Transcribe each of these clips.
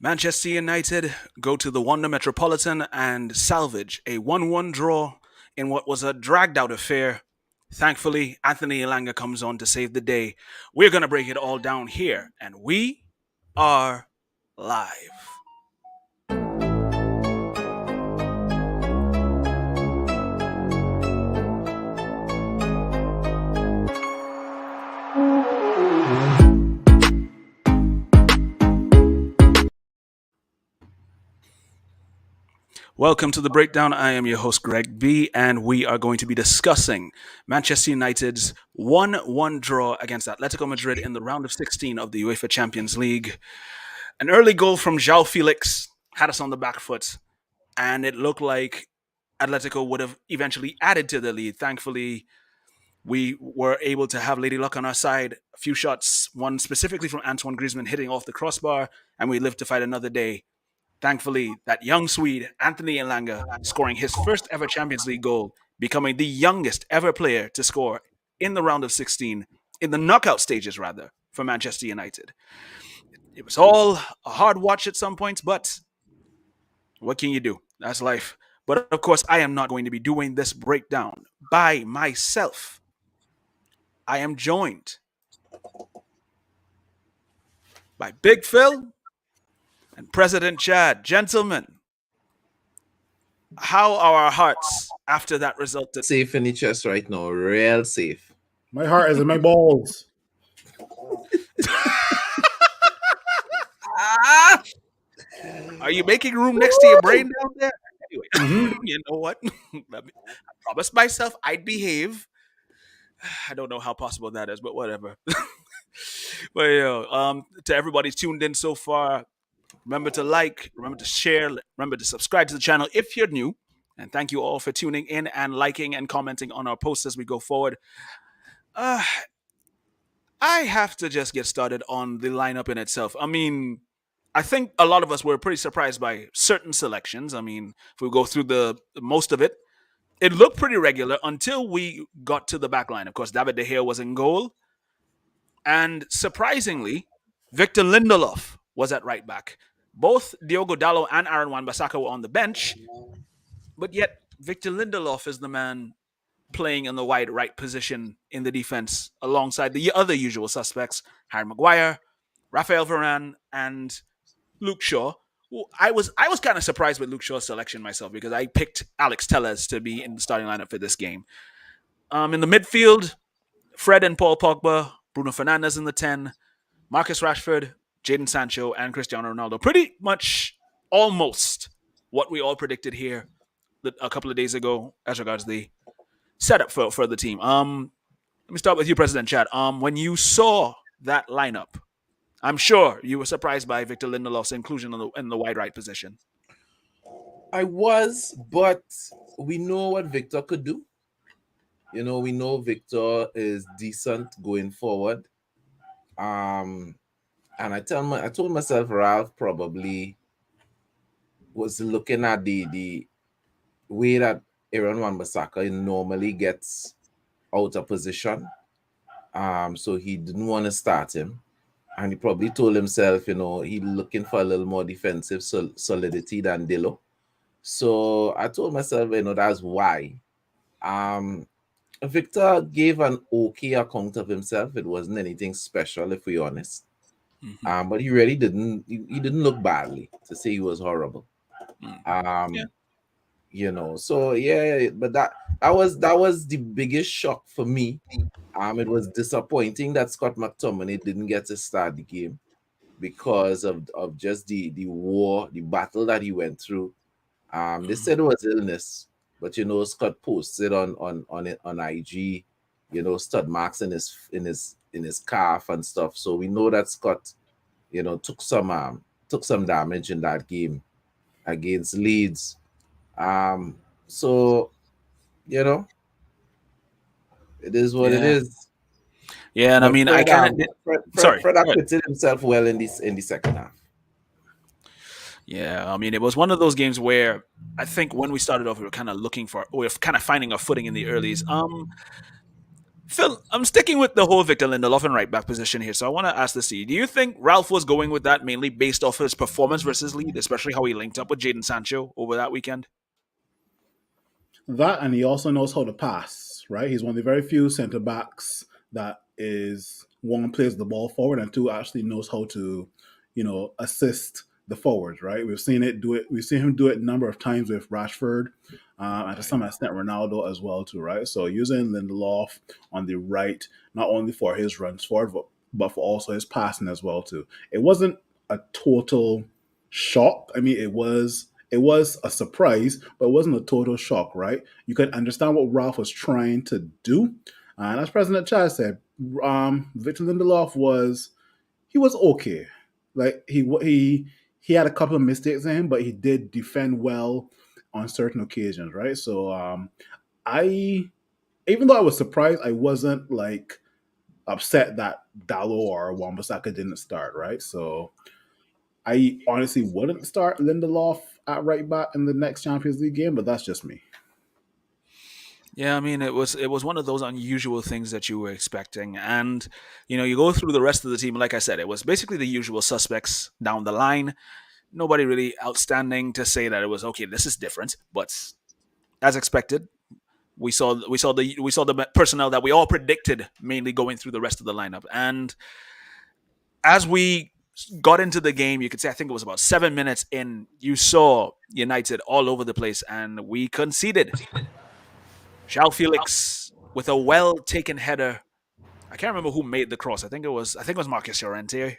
Manchester United go to the Wanda Metropolitan and salvage a 1-1 draw in what was a dragged out affair. Thankfully, Anthony Elanga comes on to save the day. We're going to break it all down here, and we are live. Welcome to the breakdown. I am your host, Greg B., and we are going to be discussing Manchester United's 1-1 draw against Atletico Madrid in the round of 16 of the UEFA Champions League. An early goal from João Felix had us on the back foot, and it looked like Atletico would have eventually added to the lead. Thankfully, we were able to have Lady Luck on our side. A few shots, one specifically from Antoine Griezmann hitting off the crossbar, and we lived to fight another day. Thankfully, that young Swede, Anthony Elanga, scoring his first ever Champions League goal, becoming the youngest ever player to score in the round of 16, in the knockout stages rather, for Manchester United. It was all a hard watch at some points, but what can you do? That's life. But of course, I am not going to be doing this breakdown by myself. I am joined by Big Phil and President Chad. Gentlemen, how are our hearts after that result? Safe in the chest right now, real safe. My heart is in my balls. Are you making room next to your brain down there? Anyway, you know what? I promised myself I'd behave. I don't know how possible that is, but whatever. But to everybody tuned in so far, remember to like, remember to share, remember to subscribe to the channel if you're new. And thank you all for tuning in and liking and commenting on our posts as we go forward. I have to just get started on the lineup in itself. I mean, I think a lot of us were pretty surprised by certain selections. I mean, if we go through the most of it, it looked pretty regular until we got to the back line. Of course, David De Gea was in goal. And surprisingly, Victor Lindelof was at right back. Both Diogo Dalot and Aaron Wan-Bissaka were on the bench. But yet, Victor Lindelof is the man playing in the wide right position in the defense alongside the other usual suspects, Harry Maguire, Rafael Varane, and Luke Shaw. I was kind of surprised with Luke Shaw's selection myself because I picked Alex Telles to be in the starting lineup for this game. In the midfield, Fred and Paul Pogba, Bruno Fernandes in the 10, Marcus Rashford, Jadon Sancho, and Cristiano Ronaldo. Pretty much almost what we all predicted here a couple of days ago as regards the setup for the team. Let me start with you, President Chad. When you saw that lineup, I'm sure you were surprised by Victor Lindelof's inclusion in the wide right position. I was, but we know what Victor could do. You know, we know Victor is decent going forward. And I told myself Ralph probably was looking at the way that Aaron Wan-Bissaka normally gets out of position. So he didn't want to start him. And he probably told himself, you know, he's looking for a little more defensive solidity than Dillo. So I told myself, you know, that's why. Victor gave an okay account of himself. It wasn't anything special, if we're honest. Mm-hmm. But he really didn't. He didn't look badly to say he was horrible. You know. So yeah, but that was the biggest shock for me. It was disappointing that Scott McTominay didn't get to start the game because of just the war, the battle that he went through. They said it was illness. But you know, Scott posted on IG, you know, stud marks in his calf and stuff. So we know that Scott, you know, took some damage in that game against Leeds. So you know, it is what it is. Yeah, and but I mean, Fred, I kind of Fred acquitted himself well in the second half. Yeah, I mean, it was one of those games where I think when we started off, we were kind of finding our footing in the earlies. Phil, I'm sticking with the whole Victor Lindelof and right back position here. So I want to ask this to you. Do you think Ralph was going with that mainly based off his performance versus Lead, especially how he linked up with Jaden Sancho over that weekend? That, and he also knows how to pass, right? He's one of the very few centre backs that is one, plays the ball forward, and two, actually knows how to, assist the forwards, right? We've seen it do it. We've seen him do it a number of times with Rashford, and to Right. some extent Ronaldo as well, too, right? So using Lindelof on the right, not only for his runs forward, but for also his passing as well, too. It wasn't a total shock. I mean, it was a surprise, but it wasn't a total shock, right? You could understand what Ralph was trying to do. And as President Chad said, Victor Lindelof was okay. Like he had a couple of mistakes in him, but he did defend well on certain occasions, right? So I even though I was surprised, I wasn't like upset that Dallo or Wambasaka didn't start, right? So I honestly wouldn't start Lindelof at right back in the next Champions League game, but that's just me. Yeah, I mean it was one of those unusual things that you were expecting, and you go through the rest of the team. Like I said, it was basically the usual suspects down the line. Nobody really outstanding to say that it was okay. This is different, but as expected, we saw the personnel that we all predicted mainly going through the rest of the lineup. And as we got into the game, you could say I think it was about 7 minutes in, you saw United all over the place, and we conceded. Shao Felix with a well taken header. I can't remember who made the cross. I think it was Marcus Llorente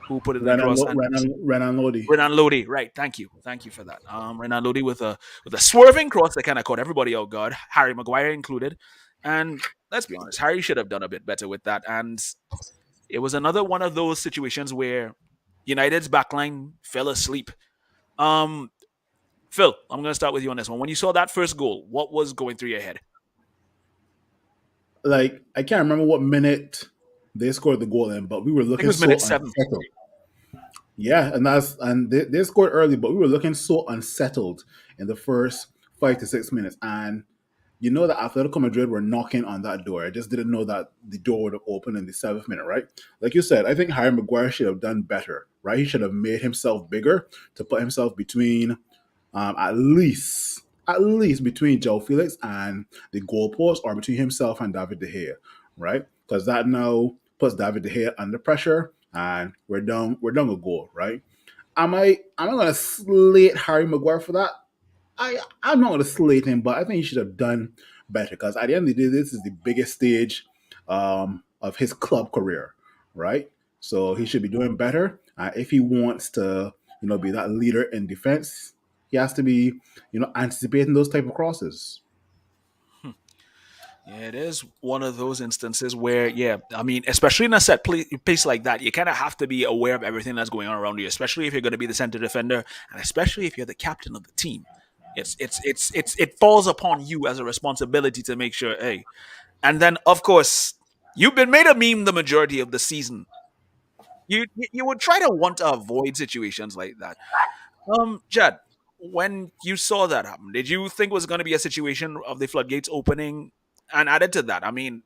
who put it Renan, across, and Renan Lodi. Renan Lodi, right? Thank you for that. Renan Lodi with a swerving cross that kind of caught everybody out guard, Harry Maguire included. And let's be honest, Harry should have done a bit better with that. And it was another one of those situations where United's backline fell asleep. Um, Phil, I'm going to start with you on this one. When you saw that first goal, what was going through your head? Like I can't remember what minute they scored the goal in, but we were I think it looking was so minute 7. unsettled. Yeah, and they scored early, but we were looking so unsettled in the first 5 to 6 minutes, and you know that Atletico Madrid were knocking on that door. I just didn't know that the door would have opened in the 7th minute, right? Like you said, I think Harry Maguire should have done better, right? He should have made himself bigger to put himself between, at least between Joe Felix and the goalpost, or between himself and David De Gea, right? Because that now puts David De Gea under pressure, and we're down a goal, right? Am I gonna slate Harry Maguire for that? I'm not going to slate him, but I think he should have done better, because at the end of the day, this is the biggest stage of his club career, right? So he should be doing better if he wants to, be that leader in defense. He has to be, anticipating those type of crosses. Yeah, it is one of those instances where, yeah, I mean, especially in a pace like that, you kind of have to be aware of everything that's going on around you, especially if you're going to be the center defender, and especially if you're the captain of the team. It falls upon you as a responsibility to make sure, hey. And then, of course, you've been made a meme the majority of the season. You would try to want to avoid situations like that. Jed, when you saw that happen, did you think it was going to be a situation of the floodgates opening? And added to that, I mean,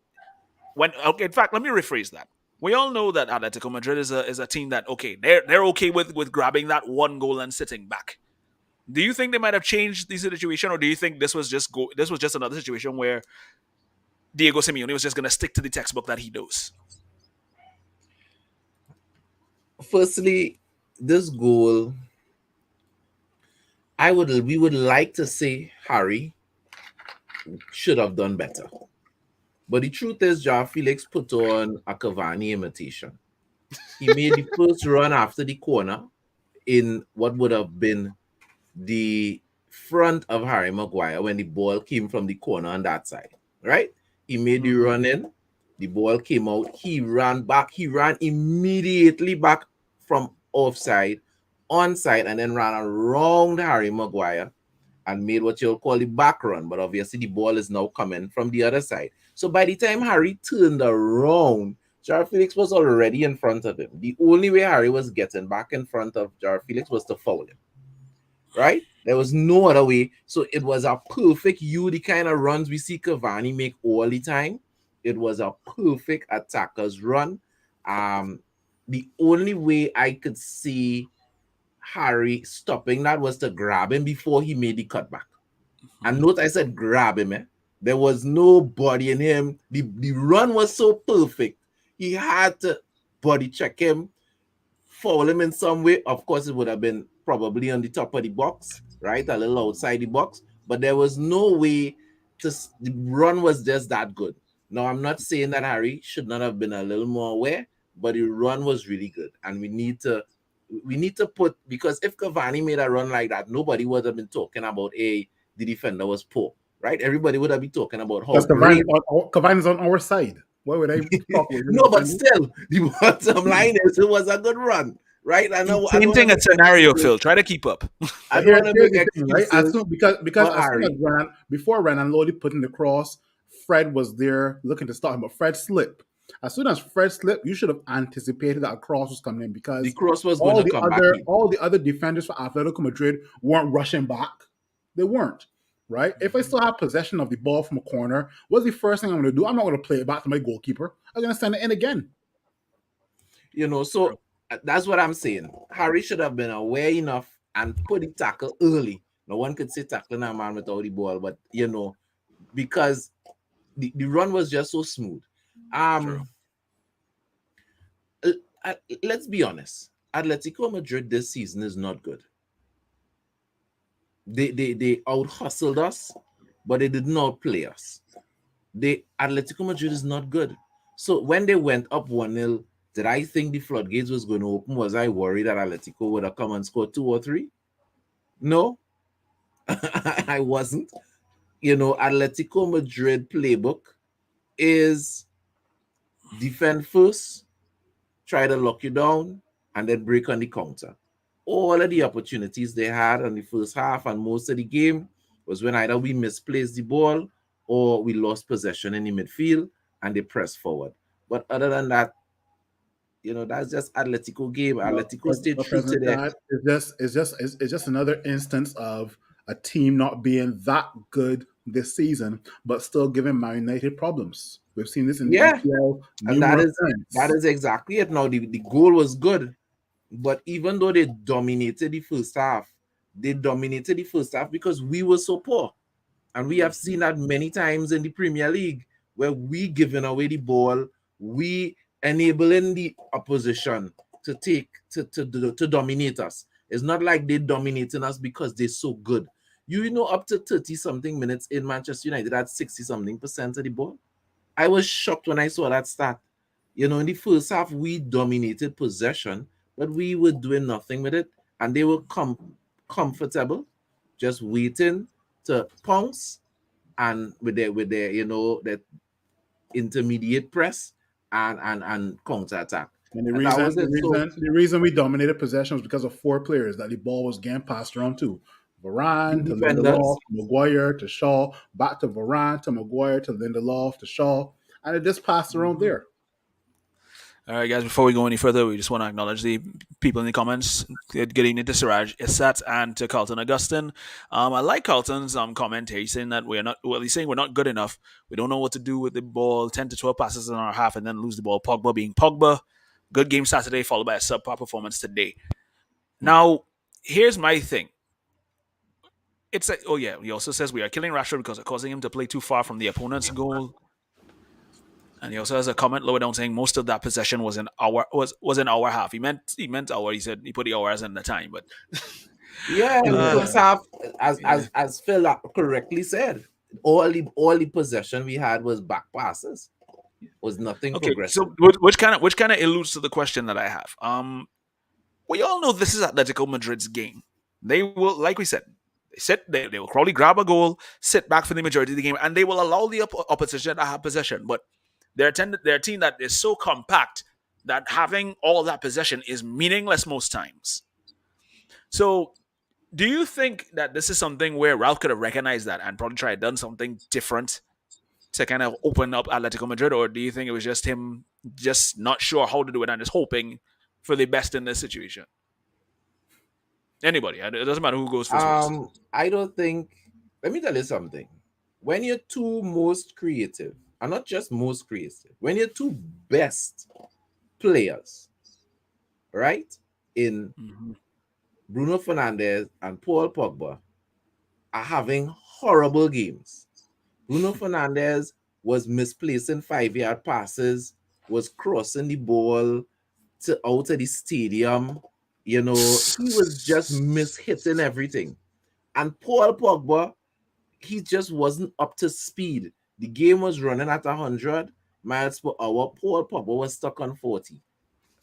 when okay, in fact, let me rephrase that. We all know that Atletico Madrid is a team that okay, they're okay with grabbing that one goal and sitting back. Do you think they might have changed the situation, or do you think this was just another situation where Diego Simeone was just going to stick to the textbook that he knows? Firstly, this goal, we would like to say Harry should have done better. But the truth is, Joao Felix put on a Cavani imitation. He made the first run after the corner in what would have been the front of Harry Maguire when the ball came from the corner on that side, right? He made the run in, the ball came out, he ran back, he ran immediately back from offside, onside, and then ran around Harry Maguire and made what you'll call the back run. But obviously, the ball is now coming from the other side. So by the time Harry turned around, Jar Felix was already in front of him. The only way Harry was getting back in front of Jar Felix was to foul him, right? There was no other way. So it was a perfect the kind of runs we see Cavani make all the time. It was a perfect attacker's run. Um, the only way I could see Harry stopping that was to grab him before he made the cutback. And note I said grab him. There was no body in him. The run was so perfect. He had to body check him, foul him in some way. Of course, it would have been probably on the top of the box, right? A little outside the box. But there was no way to, the run was just that good. Now, I'm not saying that Harry should not have been a little more aware, but the run was really good. And we need to put, because if Cavani made a run like that, nobody would have been talking about the defender was poor, right? Everybody would have been talking about how Because Cavani, great. Cavani's on our side. Why would I talk about No, the but defender? still, the bottom line is it was a good run, right? I He's know I don't want to painting a make scenario, excuses. Phil. Try to keep up. I But don't want to here's make the thing, right? As excuses soon because for as soon as Harry. Before Renan Lodi put in the cross, Fred was there looking to stop him, but Fred slipped. As soon as Fred slipped, you should have anticipated that a cross was coming in The because cross was going to come back in. all the other defenders for Atletico Madrid weren't rushing back. They weren't. Right? If I still have possession of the ball from a corner, what's the first thing I'm going to do? I'm not going to play it back to my goalkeeper. I'm going to send it in again. So that's what I'm saying. Harry should have been aware enough and put the tackle early. No one could say tackling a man without the ball, but because the run was just so smooth. True. Um, let's be honest. Atletico Madrid this season is not good. They out hustled us, but they did not play us. Atletico Madrid is not good. So when they went up 1-0, did I think the floodgates was going to open? Was I worried that Atletico would have come and scored 2 or 3? No, I wasn't. Atletico Madrid playbook is defend first, try to lock you down, and then break on the counter. All of the opportunities they had in the first half and most of the game was when either we misplaced the ball or we lost possession in the midfield and they pressed forward. But other than that, that's just Atletico game. Atletico stayed But true to President their. Dad, it's just another instance of a team not being that good this season, but still giving Man United problems. We've seen this in the Yeah, EPL and that numerous is that times. is exactly it. Now the goal was good, but even though they dominated the first half, because we were so poor. And we have seen that many times in the Premier League where we giving away the ball, we enabling the opposition to to dominate us. It's not like they're dominating us because they're so good. Up to 30 something minutes in Manchester United had 60 something percent of the ball. I was shocked when I saw that stat. In the first half, we dominated possession, but we were doing nothing with it, and they were comfortable, just waiting to pounce and with their that intermediate press and counter attack. And the And that reason was the it. So reason the reason we dominated possession was because of four players that the ball was getting passed around to. the Varane to defenders, Lindelof, Maguire to Shaw, back to Varane to Maguire to Lindelof to Shaw, and it just passed around there. All right, guys, before we go any further, we just want to acknowledge the people in the comments. Good evening to Siraj Isat and to Carlton Augustin. I like Carlton's comment here. He's saying that he's saying we're not good enough. We don't know what to do with the ball. 10 to 12 passes in our half and then lose the ball. Pogba being Pogba. Good game Saturday, followed by a subpar performance today. Now, here's my thing. It's like, oh yeah, he also says we are killing Rashford because of causing him to play too far from the opponent's goal. And he also has a comment lower down saying most of that possession was in our half. He meant our. He said he put the hours in the time, but yeah, in the uh, first half, as yeah. as Phil correctly said, all the possession we had was back passes, was nothing Okay, progressive. so which kind of alludes to the question that I have. We all know this is Atletico Madrid's game. They will, like we said, they will probably grab a goal, sit back for the majority of the game, and they will allow the opposition to have possession. But they're a team that is so compact that having all that possession is meaningless most times. So, do you think that this is something where Ralph could have recognized that and probably tried done something different to kind of open up Atletico Madrid, or do you think it was just him just not sure how to do it and just hoping for the best in this situation? Anybody, it doesn't matter who goes first. I don't think. Let me tell you something. When you're two most creative, and not just most creative, when your two best players, right, in Mhm. Bruno Fernandes and Paul Pogba, are having horrible games. Bruno Fernandes was misplacing 5 yard passes, was crossing the ball to out of the stadium. He was just mishitting everything. And Paul Pogba, he just wasn't up to speed. The game was running at 100 miles per hour. Paul Pogba was stuck on 40.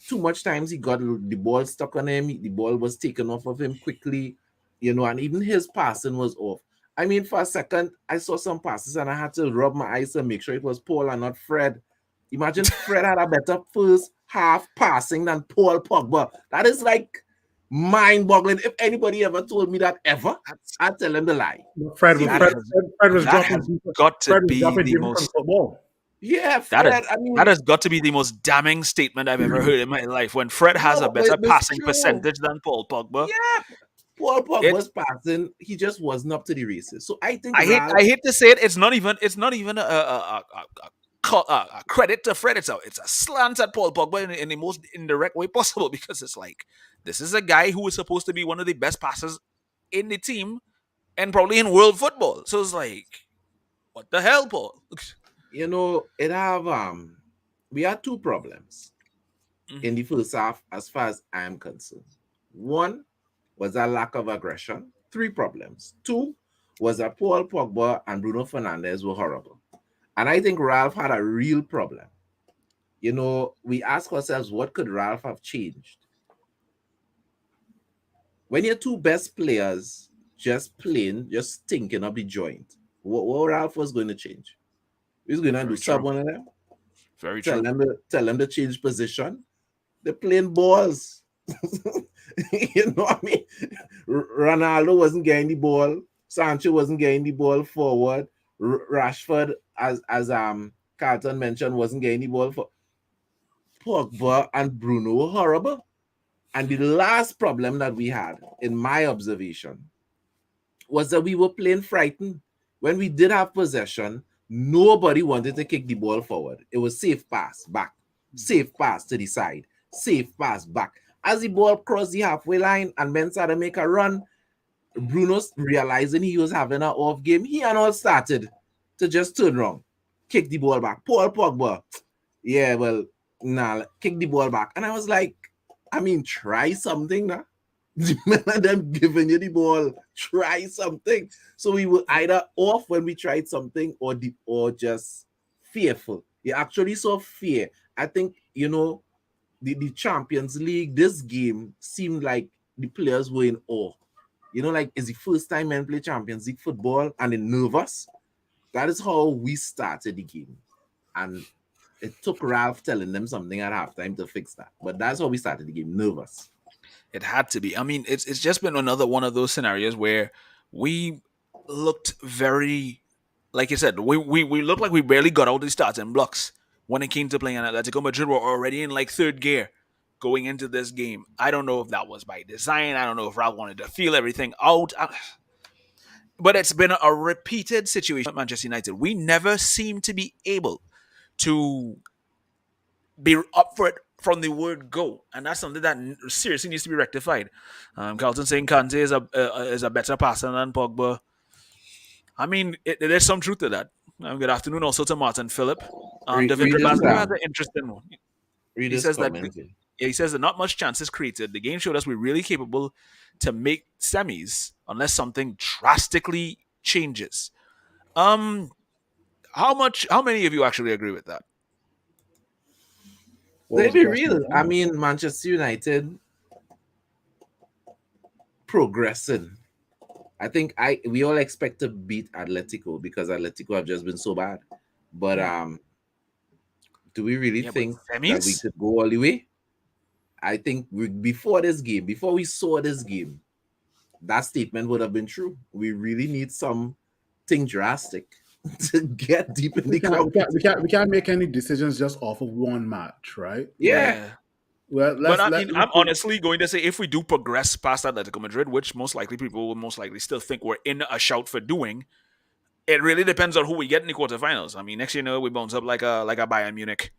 Too much times he got the ball stuck on him. The ball was taken off of him quickly, and even his passing was off. I mean, for a second, I saw some passes and I had to rub my eyes to make sure it was Paul and not Fred. Imagine Fred had a better first half passing than Paul Pogba. That is like mind-boggling. If anybody ever told me that ever, That's, I'd tell them the lie. Fred was that Fred, Seriously. has Fred was that dropping has deep. got to Fred was be dropping the deep from most football. Yeah, that is Fred. I that mean, has got to be the most damning statement I've ever heard in my life. When Fred has a no, better but it's passing true. percentage than Paul Pogba, Yeah, Paul it Pogba's passing, he just wasn't up to the races. So I think I Ralph, hate to say it, it's not even a credit to Fred. It's a slant at Paul Pogba in the most indirect way possible because it's like this is a guy who is supposed to be one of the best passers in the team and probably in world football. So it's like, what the hell, Paul? it have we had two problems in Mhm. the first half as far as I am concerned. One was a lack of aggression. Three problems. Two was that Paul Pogba and Bruno Fernandes were horrible. And I think Ralph had a real problem. We ask ourselves, what could Ralph have changed? When your two best players just playing, just thinking of the joint, what Ralph was going to change? He's going to do Very sub true. one of them, Very tell true. them to tell them to change position. They're playing balls. You know what I mean? Ronaldo wasn't getting the ball. Sancho wasn't getting the ball forward. Rashford, as Carlton mentioned, wasn't getting the ball for Pogba and Bruno were horrible. And the last problem that we had, in my observation, was that we were playing frightened. When we did have possession, nobody wanted to kick the ball forward. It was safe pass back, safe pass to the side, safe pass back. As the ball crossed the halfway line and Ben started to make a run, Bruno, realizing he was having an off game, he and all started to just turn around, kick the ball back. Paul Pogba, yeah, well, nah, kick the ball back. And I was like, I mean, try something now. The men of them giving you the ball, try something. So we were either off when we tried something or just fearful. You actually saw fear. I think, the Champions League, this game seemed like the players were in awe. Like it's the first time men play Champions League football and they're nervous. That is how we started the game. And it took Ralph telling them something at halftime to fix that. But that's how we started the game, nervous. It had to be. I mean, it's just been another one of those scenarios where we looked very, like you said, we looked like we barely got out the starting blocks when it came to playing an Atletico Madrid. We're already in like third gear going into this game. I don't know if that was by design. I don't know if Ralph wanted to feel everything out. But it's been a repeated situation at Manchester United. We never seem to be able to be up for it from the word go, and that's something that seriously needs to be rectified. Carlton saying Kante is a better passer than Pogba. I mean, there's some truth to that. Good afternoon also to Martin Phillip. David Read this Rabazio has an interesting one. read He this says that comment. he says that not much chances created. The game showed us we're really capable to make semis unless something drastically changes. Um, how many of you actually agree with that? What Let's was be the question real. I again? mean, Manchester United progressing. I think we all expect to beat Atletico because Atletico have just been so bad. But do we really Yeah, but think that we semis? could go all the way? I think before this game, before we saw this game, that statement would have been true. We really need something drastic to get deep in We the can't, we can't, we can't, competition. we can't make any decisions just off of one match, right? Yeah, Yeah. Well, But let's I let mean, I'm honestly going to say if we do progress past Atletico Madrid, which most likely people will most likely still think we're in a shout for doing, It really depends on who we get in the quarterfinals. I mean, next year, we bounce up like a Bayern Munich.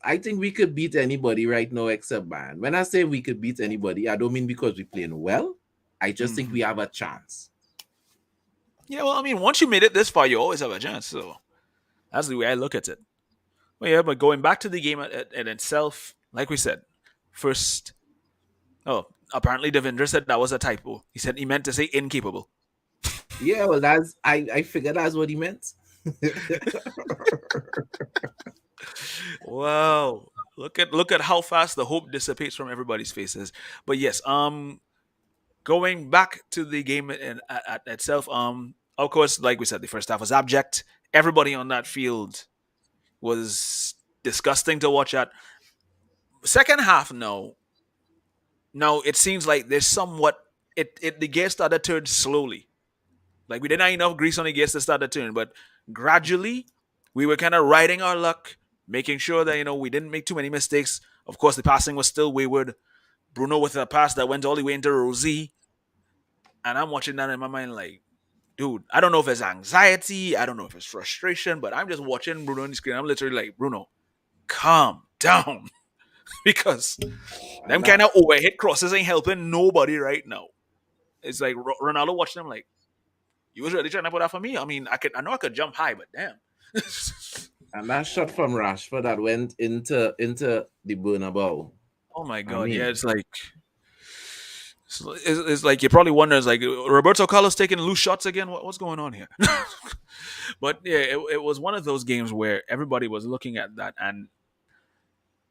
I think we could beat anybody right now except Bayern. When I say we could beat anybody, I don't mean because we're playing well. I just think we Hmm. have a chance. Yeah, well, I mean, once you made it this far, you always have a chance. So that's the way I look at it. Well, yeah, but going back to the game in itself, like we said, first, oh, apparently Devendra said that was a typo. He said he meant to say incapable. Yeah, well, I figured that's what he meant. Wow. Look at how fast the hope dissipates from everybody's faces. But yes, going back to the game at itself, of course, like we said, the first half was abject. Everybody on that field was disgusting to watch at. Second half, no. Now it seems like there's somewhat the gear started to turn slowly. Like we didn't have enough grease on the gears to start the turn, but gradually we were kind of riding our luck, making sure that we didn't make too many mistakes. Of course, the passing was still wayward. Bruno with a pass that went all the way into Rosie, and I'm watching that in my mind like, dude, I don't know if it's anxiety, I don't know if it's frustration, but I'm just watching Bruno on the screen. I'm literally like, Bruno, calm down, because them And that kind of overhead crosses ain't helping nobody right now. It's like Ronaldo watching them like, you was really trying to put that for me. I mean, I know I could jump high, but damn. and that shot from Rashford that went into the Bernabeu. Oh my I god, yeah, mean, it's like it's like you probably wonder, it's like Roberto Carlos taking loose shots again. What's going on here? But yeah, it was one of those games where everybody was looking at that, and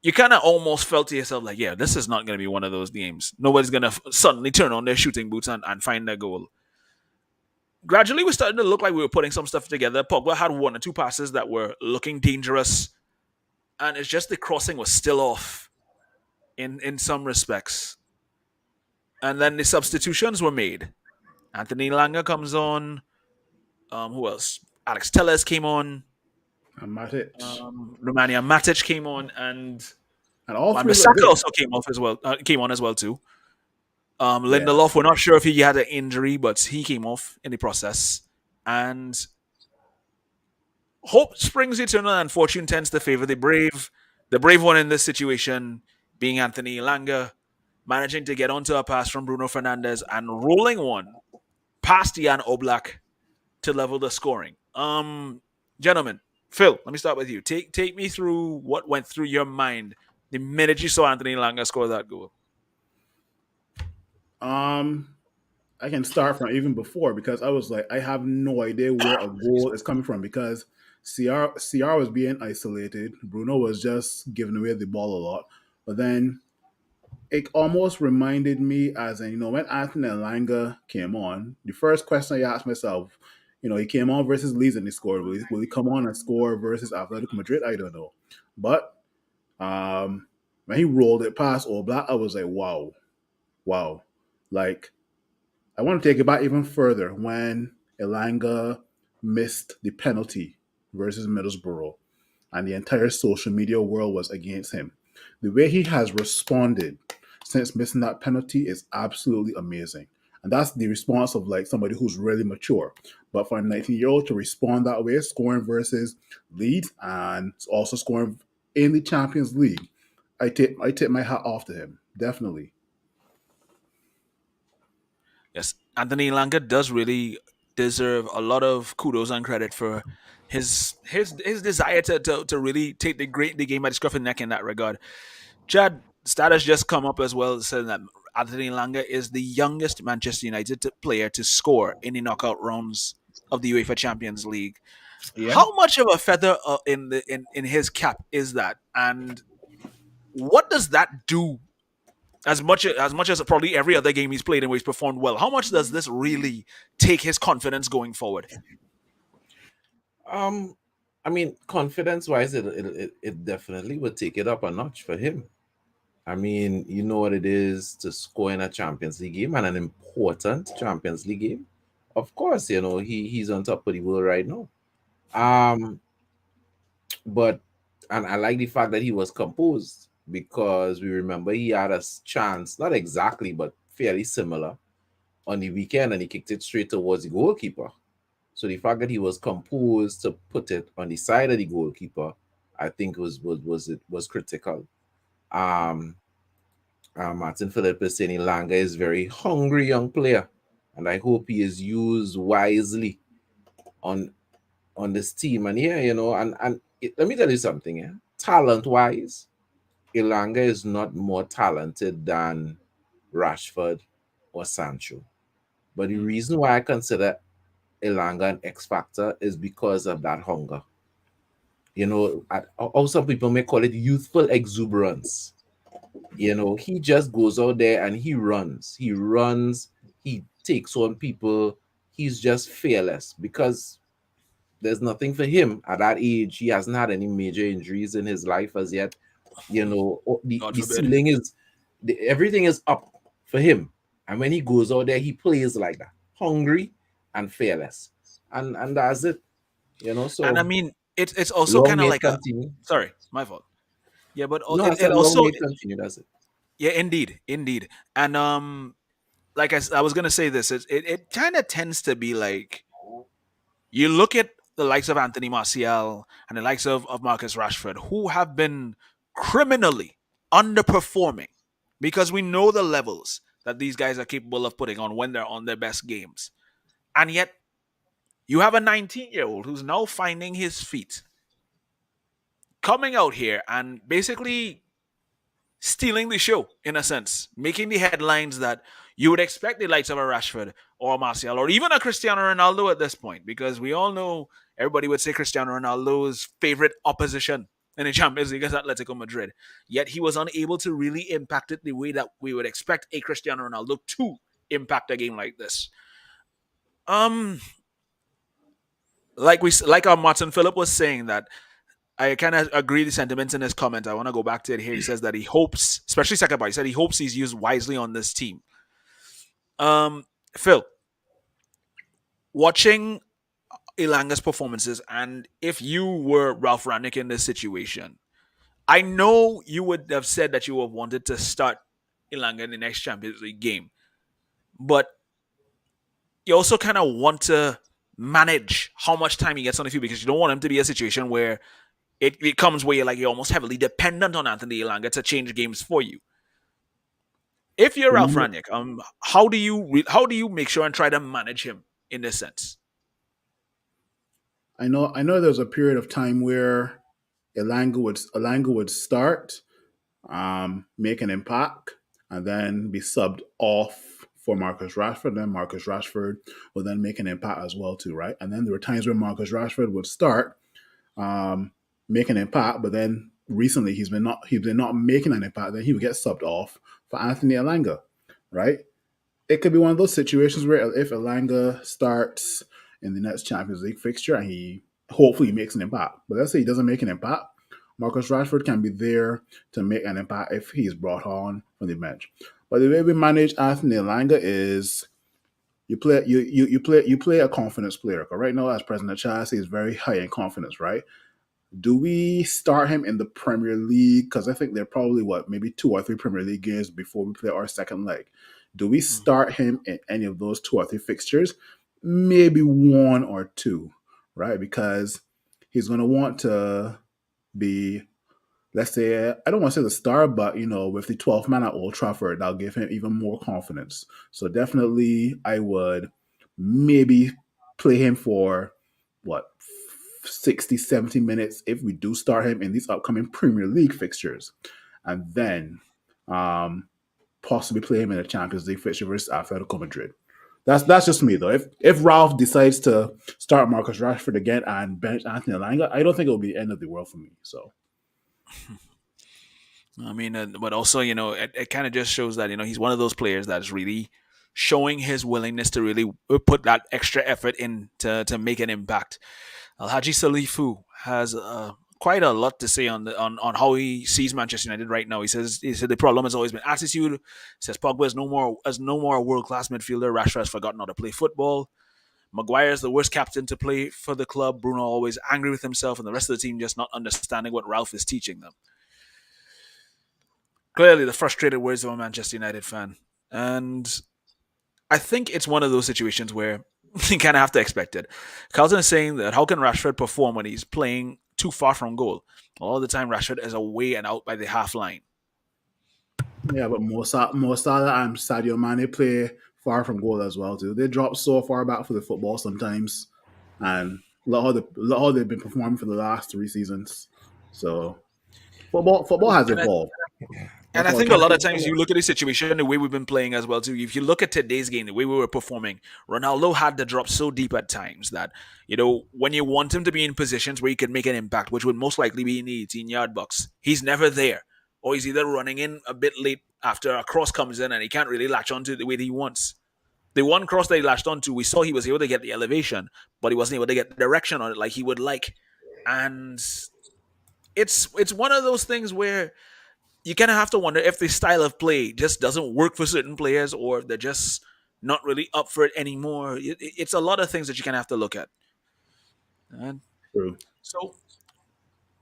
you kind of almost felt to yourself like, yeah, this is not going to be one of those games. Nobody's going to suddenly turn on their shooting boots and find their goal. Gradually, we're starting to look like we were putting some stuff together. Pogba had one or two passes that were looking dangerous, and it's just the crossing was still off in some respects. And then the substitutions were made. Anthony Langa comes on. Who else? Alex Telles came on. And Matic. Romania Matic came on, and And all three look Bissaka good. also came off as well. Came on as well too. Yeah. Lindelof, we're not sure if he had an injury, but he came off in the process. And hope springs eternal, and fortune tends to favor the brave. The brave one in this situation being Anthony Langa, managing to get onto a pass from Bruno Fernandes and rolling one past Jan Oblak to level the scoring. Gentlemen, Phil, let me start with you. Take me through what went through your mind the minute you saw Anthony Langa score that goal. Um, I can start from even before because I was like, I have no idea where a goal is coming from because CR was being isolated. Bruno was just giving away the ball a lot. But then it almost reminded me as in, when Anthony Elanga came on, the first question I asked myself, he came on versus Leeds and he scored. Will he come on and score versus Atletico Madrid? I don't know. But when he rolled it past Oblak, I was like, wow, wow. Like, I want to take it back even further when Elanga missed the penalty versus Middlesbrough and the entire social media world was against him. The way he has responded since missing that penalty is absolutely amazing. And that's the response of like somebody who's really mature. But for a 19-year-old to respond that way, scoring versus Leeds and also scoring in the Champions League, I tip my hat off to him. Definitely. Yes, Anthony Langa does really deserve a lot of kudos and credit for his desire to really take the game by the scruff of the neck in that regard. Chad, status just come up as well, saying that Anthony Langa is the youngest Manchester United player to score in the knockout rounds of the UEFA Champions League. yeah. How much of a feather in his cap is that, and what does that do? As much as probably every other game he's played in where he's performed well, how much does this really take his confidence going forward? Um, I mean, confidence wise, it definitely would take it up a notch for him. I mean, you know what it is to score in a Champions League game and an important Champions League game. Of course, he's on top of the world right now. Um, but and I like the fact that he was composed because we remember he had a chance, not exactly, but fairly similar on the weekend, and he kicked it straight towards the goalkeeper. So the fact that he was composed to put it on the side of the goalkeeper, I think was critical. Um, Martin Philip is saying Elanga is very hungry young player, and I hope he is used wisely on this team. And yeah, let me tell you something. Yeah, talent wise, Elanga is not more talented than Rashford or Sancho. But the Mm. reason why I consider Elanga an X factor is because of that hunger. Or some people may call it youthful exuberance. He just goes out there and he runs. He runs, he takes on people. He's just fearless because there's nothing for him at that age. He hasn't had any major injuries in his life as yet. The, God the forbid. ceiling is, everything is up for him. And when he goes out there, he plays like that, hungry and fearless. And that's it, And I so mean, it's also long kind of may it like a continue. sorry, my fault. Yeah, but No, I it said long also may it continue. That's it. yeah, indeed, indeed. And like I was gonna say this, it kind of tends to be like you look at the likes of Anthony Martial and the likes of Marcus Rashford, who have been criminally underperforming because we know the levels that these guys are capable of putting on when they're on their best games. And yet, you have a 19-year-old who's now finding his feet, coming out here and basically stealing the show in a sense, making the headlines that you would expect the likes of a Rashford or a Martial or even a Cristiano Ronaldo at this point, because we all know everybody would say Cristiano Ronaldo's favorite opposition in the Champions League is Atletico Madrid. Yet he was unable to really impact it the way that we would expect a Cristiano Ronaldo to impact a game like this. Um, like our Martin Phillip was saying that I kind of agree the sentiments in his comment. I want to go back to it here. He says that he hopes, especially second part, he said he hopes he's used wisely on this team. Um, Phil, watching Ilanga's performances, and if you were Ralph Ranick in this situation, I know you would have said that you would have wanted to start Ilanga in the next Champions League game, but you also kind of want to manage how much time he gets on the field because you don't want him to be a situation where it comes where you're almost heavily dependent on Anthony Ilanga to change games for you. If you're Ralph Remember, Ranick, how do you make sure and try to manage him in this sense? I know there was a period of time where Elanga would start, make an impact, and then be subbed off for Marcus Rashford. Then Marcus Rashford will then make an impact as well too, right? And then there were times where Marcus Rashford would start, um, make an impact, but then recently he's been not making an impact. Then he would get subbed off for Anthony Elanga, right? It could be one of those situations where if Elanga starts in the next Champions League fixture and he hopefully makes an impact, but let's say he doesn't make an impact, Marcus Rashford can be there to make an impact if he's brought on from the bench. But the way we manage Anthony Elanga is you play a confidence player. Right now, as President Chaz is very high in confidence, right? Do we start him in the Premier League? Because I think they're probably maybe 2 or 3 Premier League games before we play our second leg. Do we Mhm. start him in any of those 2 or 3 fixtures? Maybe one or two, right? Because he's going to want to be, let's say, I don't want to say the star, but with the 12th man at Old Trafford, that'll give him even more confidence. So definitely, I would maybe play him for what 60, 70 minutes if we do start him in these upcoming Premier League fixtures, and then um, possibly play him in a Champions League fixture versus Atletico Madrid. That's just me though. If Ralph decides to start Marcus Rashford again and bench Anthony Elanga, I don't think it'll be the end of the world for me. So I mean, but also, it kind of just shows that he's one of those players that's really showing his willingness to really put that extra effort in to make an impact. Alhaji Salifu has quite a lot to say on how he sees Manchester United right now. He said the problem has always been attitude. He says Pogba is no more a world class midfielder. Rashford has forgotten how to play football. Maguire is the worst captain to play for the club. Bruno always angry with himself, and the rest of the team just not understanding what Ralph is teaching them. Clearly, the frustrated words of a Manchester United fan, and I think it's one of those situations where you kind of have to expect it. Carlton is saying that how can Rashford perform when he's playing too far from goal? All the time, Rashford is away and out by the half line. Yeah, but Mo Salah and Sadio Mane play far from goal as well too. They drop so far back for the football sometimes, and look how they've been performing for the last 3 seasons. So football has And I, evolved. and That's I all I think a can lot say. of times you look at the situation, the way we've been playing as well too. If you look at today's game, the way we were performing, Ronaldo had to drop so deep at times that when you want him to be in positions where he can make an impact, which would most likely be in the 18-yard box, he's never there, or he's either running in a bit late after a cross comes in and he can't really latch onto it the way that he wants. The one cross that he latched onto, we saw he was able to get the elevation, but he wasn't able to get the direction on it like he would like. And it's one of those things where you kind of have to wonder if the style of play just doesn't work for certain players or if they're just not really up for it anymore. It's a lot of things that you kind of have to look at. And True. so,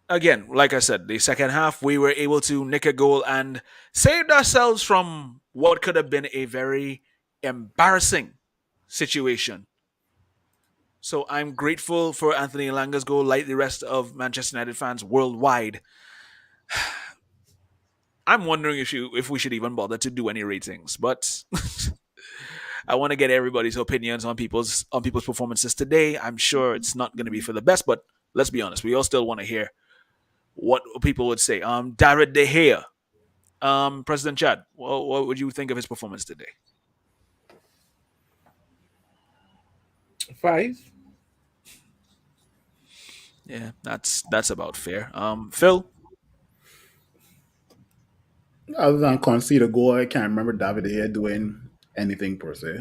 again, like I said, the second half, we were able to nick a goal and saved ourselves from what could have been a very embarrassing situation. So I'm grateful for Anthony Elanga's goal, like the rest of Manchester United fans worldwide. I'm wondering if we should even bother to do any ratings, but I want to get everybody's opinions on people's performances today. I'm sure it's not going to be for the best, but let's be honest, we all still want to hear what people would say. David De Gea, President Chad, what would you think of his performance today? 5. Yeah, that's about fair. Phil, Other than concede a goal, I can't remember David De Gea doing anything per se.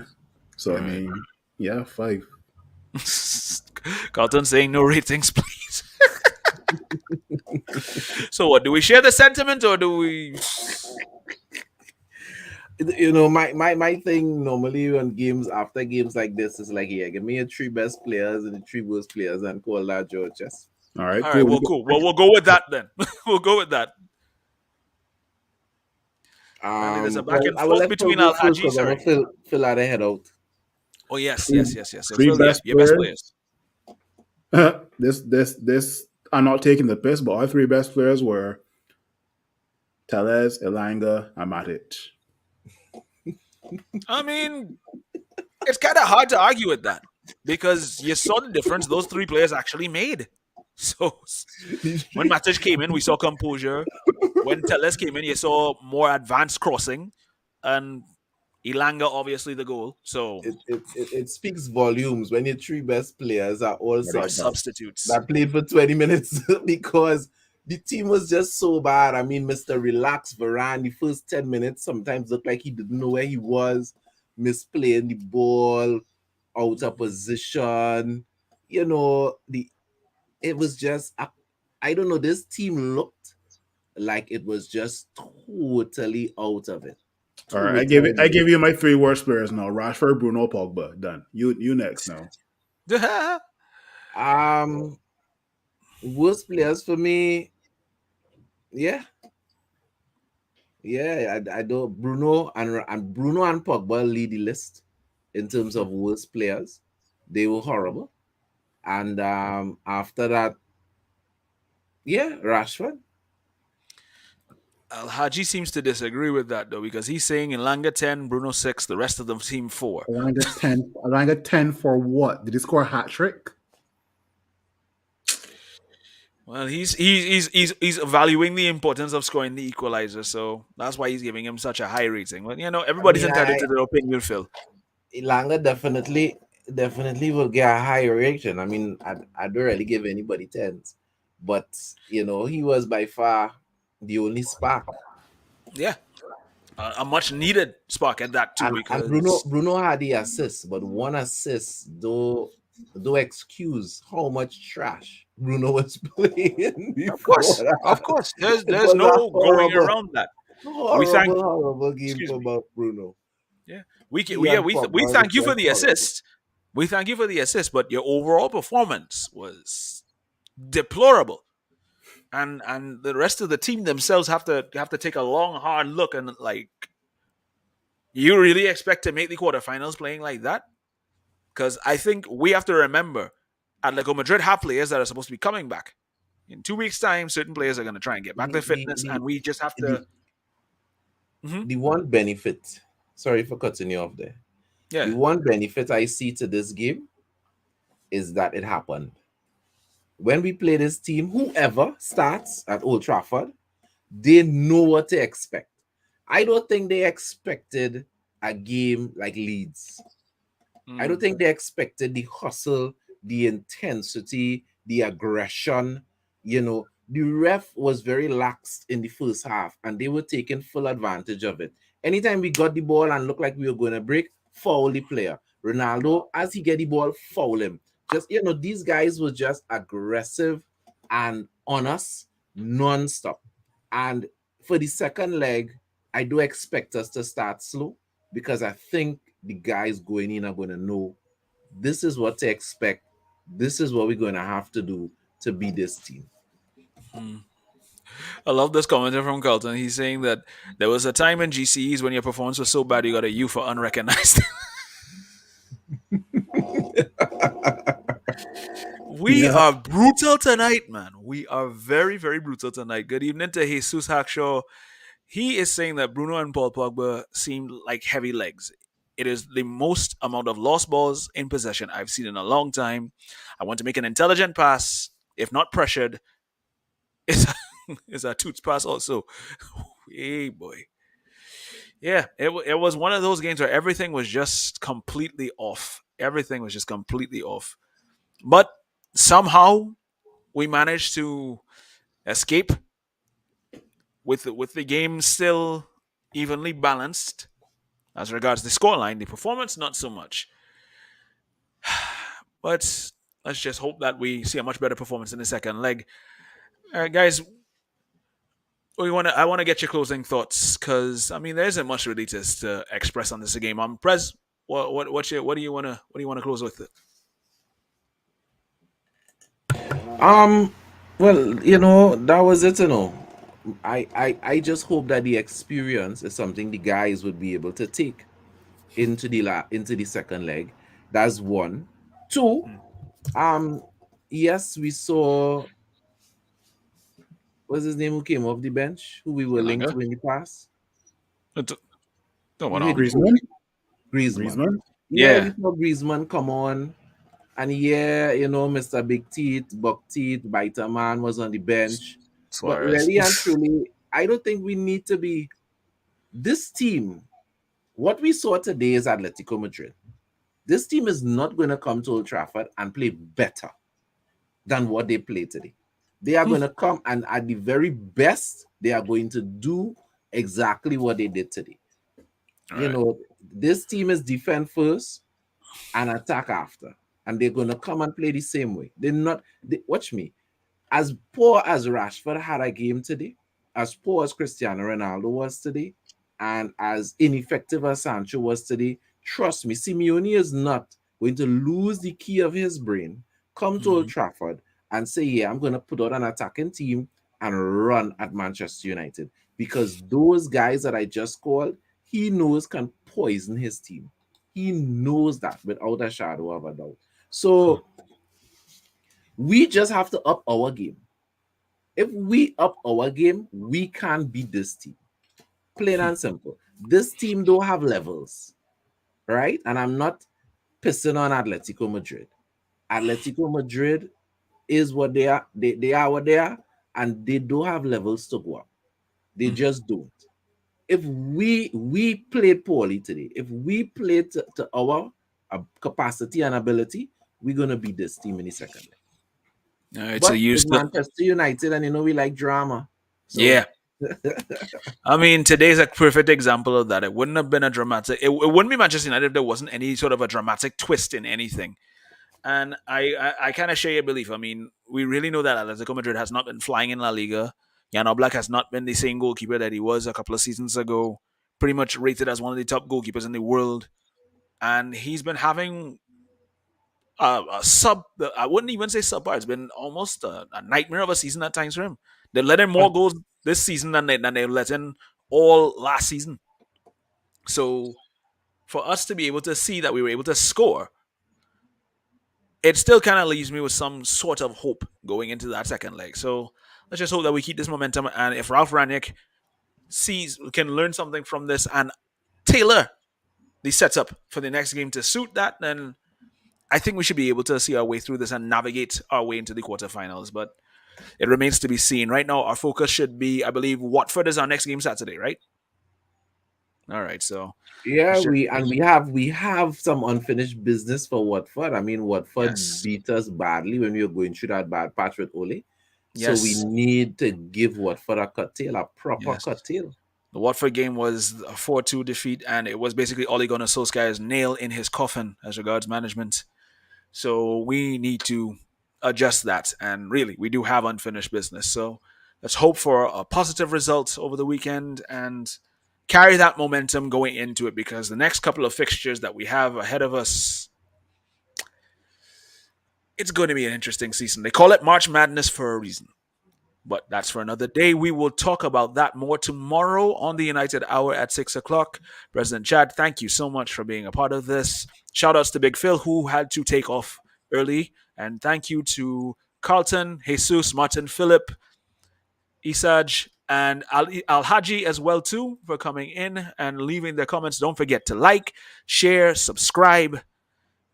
So all I right. mean, yeah, 5. Carlton saying no ratings, please. So what? Do we share the sentiment or do we? My thing normally on games after games like this is like, yeah, give me your 3 best players and the 3 worst players and call that Georges. All right, All right. cool. Well, cool. Well, we'll go with that then. We'll go with that. Apparently, there's a back Well, and I will forth let Phil between go Al first Haji. because I know Sorry. Phil had a head out. Oh yes, Three, yes, yes, yes. So three Phil, yeah, best your best players. players. This. I'm not taking the piss, but our 3 best players were Tellez, Elanga, and Matic. I mean, it's kind of hard to argue with that because you saw the difference those 3 players actually made. So when Matic came in, we saw composure. When Teles came in, you saw more advanced crossing, and Ilanga obviously the goal. So It speaks volumes when your 3 best players are all What are is that? subs substitutes. that played for 20 minutes because the team was just so bad. I mean, Mr. Relax Varane, the first 10 minutes sometimes looked like he didn't know where he was, misplaying the ball, out of position. It was just, I don't know, this team looked like it was just totally out of it. All right, I Totally. give you my 3 worst players now: Rashford, Bruno, Pogba. Done. You next now. Um, Worst players for me, yeah, yeah. I don't Bruno and Pogba lead the list in terms of worst players. They were horrible, and after that, yeah, Rashford. Al Haji seems to disagree with that though because he's saying Ilanga 10, Bruno 6, the rest of them team 4. Elanga 10 for what? Did he score a hat trick? Well, he's valuing the importance of scoring the equalizer, so that's why he's giving him such a high rating. But I everybody's mean, entitled to their opinion, Phil. Ilanga definitely will get a higher rating. I mean, I don't really give anybody tens, but he was by far the only spark. Yeah, a much needed spark at that too And Bruno because Bruno had the assist, but one assist though excuse how much trash Bruno was playing before of that. course, It there's was a no going around that. We thank horrible game excuse for me. Bruno. Yeah, He and we Pogba was thank you for just the horrible. assist. We thank you for the assist, but your overall performance was deplorable. And the rest of the team themselves have to take a long hard look and like you really expect to make the quarterfinals playing like that? Because I think we have to remember Atletico Madrid have players that are supposed to be coming back. In 2 weeks' time, certain players are going to try and get back the their the fitness, the and we just have to. the, Mhm. the one benefit, sorry for cutting you off there. The Yeah. one benefit I see to this game is that it happened. When we play this team, whoever starts at Old Trafford, they know what to expect. I don't think they expected a game like Leeds. I don't Mm. think they expected the hustle, the intensity, the aggression. The ref was very lax in the first half, and they were taking full advantage of it. Anytime we got the ball and looked like we were going to break, foul the player. Ronaldo, as he get the ball, foul him. Just these guys were just aggressive and on us non-stop. And for the second leg, I do expect us to start slow because I think the guys going in are going to know this is what to expect. This is what we're going to have to do to beat this team. Mm. I love this comment from Carlton. He's saying that there was a time in GCEs when your performance was so bad you got a U for unrecognized. We Yeah. are brutal tonight, man. We are very, very brutal tonight. Good evening to Jesus Hackshaw. He is saying that Bruno and Paul Pogba seemed like heavy legs. It is the most amount of lost balls in possession I've seen in a long time. I want to make an intelligent pass. If not pressured, it's it's a toots pass also. Hey boy. Yeah, it was one of those games where everything was just completely off. Everything was just completely off. But somehow we managed to escape with the game still evenly balanced as regards the scoreline. The performance, not so much. But let's just hope that we see a much better performance in the second leg. All right, guys, I want to get your closing thoughts because I mean there isn't much really to express on this game. Prez, what do you want to close with? Um, well, that was it. I just hope that the experience is something the guys would be able to take into the second leg. That's one. Two, Hmm. um, yes, we saw what's his name who came off the bench, who we were linked Elanga? to in the past. Don't Who want hit the on. post? Griezmann. Griezmann. Griezmann. Yeah, we Yeah, saw Griezmann come on. And yeah, Mr. Big Teeth, Buck Teeth, Biter Man was on the bench. But Suarez. really and truly, I don't think we need to be this team. What we saw today is Atletico Madrid. This team is not going to come to Old Trafford and play better than what they played today. They are going to come and at the very best, they are going to do exactly what they did today. All You right. know, this team is defend first and attack after. And they're going to come and play the same way. Watch me. As poor as Rashford had a game today, as poor as Cristiano Ronaldo was today, and as ineffective as Sancho was today, trust me, Simeone is not going to lose the key of his brain, come to Old Mhm. Trafford and say, yeah, I'm going to put out an attacking team and run at Manchester United. Because those guys that I just called, he knows can poison his team. He knows that without a shadow of a doubt. Huh. So we just have to up our game. If we up our game, we can beat this team. Plain and simple. This team don't have levels, right? And I'm not pissing on Atletico Madrid. Atletico Madrid is what they are. They are what they are, and they don't have levels to go up. They Hmm. just don't. If we played poorly today, if we played to our capacity and ability, we're gonna beat this team in the second leg. All right. So But you it's still, Manchester United, and we like drama. So yeah. I mean, today's a perfect example of that. It wouldn't have been a dramatic. It wouldn't be Manchester United if there wasn't any sort of a dramatic twist in anything. And I kind of share your belief. I mean, we really know that Atletico Madrid has not been flying in La Liga. Jan Oblak has not been the same goalkeeper that he was a couple of seasons ago. Pretty much rated as one of the top goalkeepers in the world, and he's been having a sub. I wouldn't even say subpar. It's been almost a nightmare of a season at times for him. They let in more goals this season than they let in all last season. So for us to be able to see that we were able to score it still kind of leaves me with some sort of hope going into that second leg. So let's just hope that we keep this momentum, and if Ralph Ranick can learn something from this and tailor the setup for the next game to suit that, then I think we should be able to see our way through this and navigate our way into the quarterfinals. But it remains to be seen. Right now, our focus should be, I believe, Watford is our next game Saturday, right? All right, so Yeah, we have some unfinished business for Watford. I mean, Watford yes, beat us badly when we were going through that bad patch with Ole. So we yes, need to give Watford a curtail, a proper yes. curtail. The Watford game was a 4-2 defeat, and it was basically Ole Gunnar Solskjaer's nail in his coffin as regards management. So we need to adjust that. And really, we do have unfinished business. So let's hope for a positive result over the weekend and carry that momentum going into it, because the next couple of fixtures that we have ahead of us, it's going to be an interesting season. They call it March Madness for a reason. But that's for another day. We will talk about that more tomorrow on the United Hour at 6 o'clock. President Chad, thank you so much for being a part of this. Shout outs to Big Phil, who had to take off early. And thank you to Carlton, Jesus, Martin, Philip, Isaj, and Al Haji as well too for coming in and leaving their comments. Don't forget to like, share, subscribe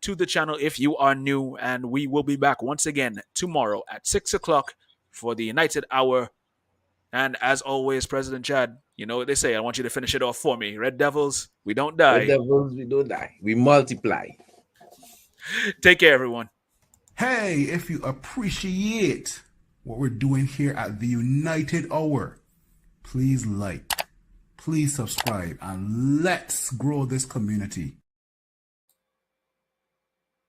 to the channel if you are new. And we will be back once again tomorrow at 6 o'clock for the United Hour. And as always, President Chad, you know what they say. I want you to finish it off for me. Red Devils, we don't The die. Devils, we don't die. We multiply. Take care, everyone. Hey, if you appreciate what we're doing here at the United Hour, please like, please subscribe, and let's grow this community.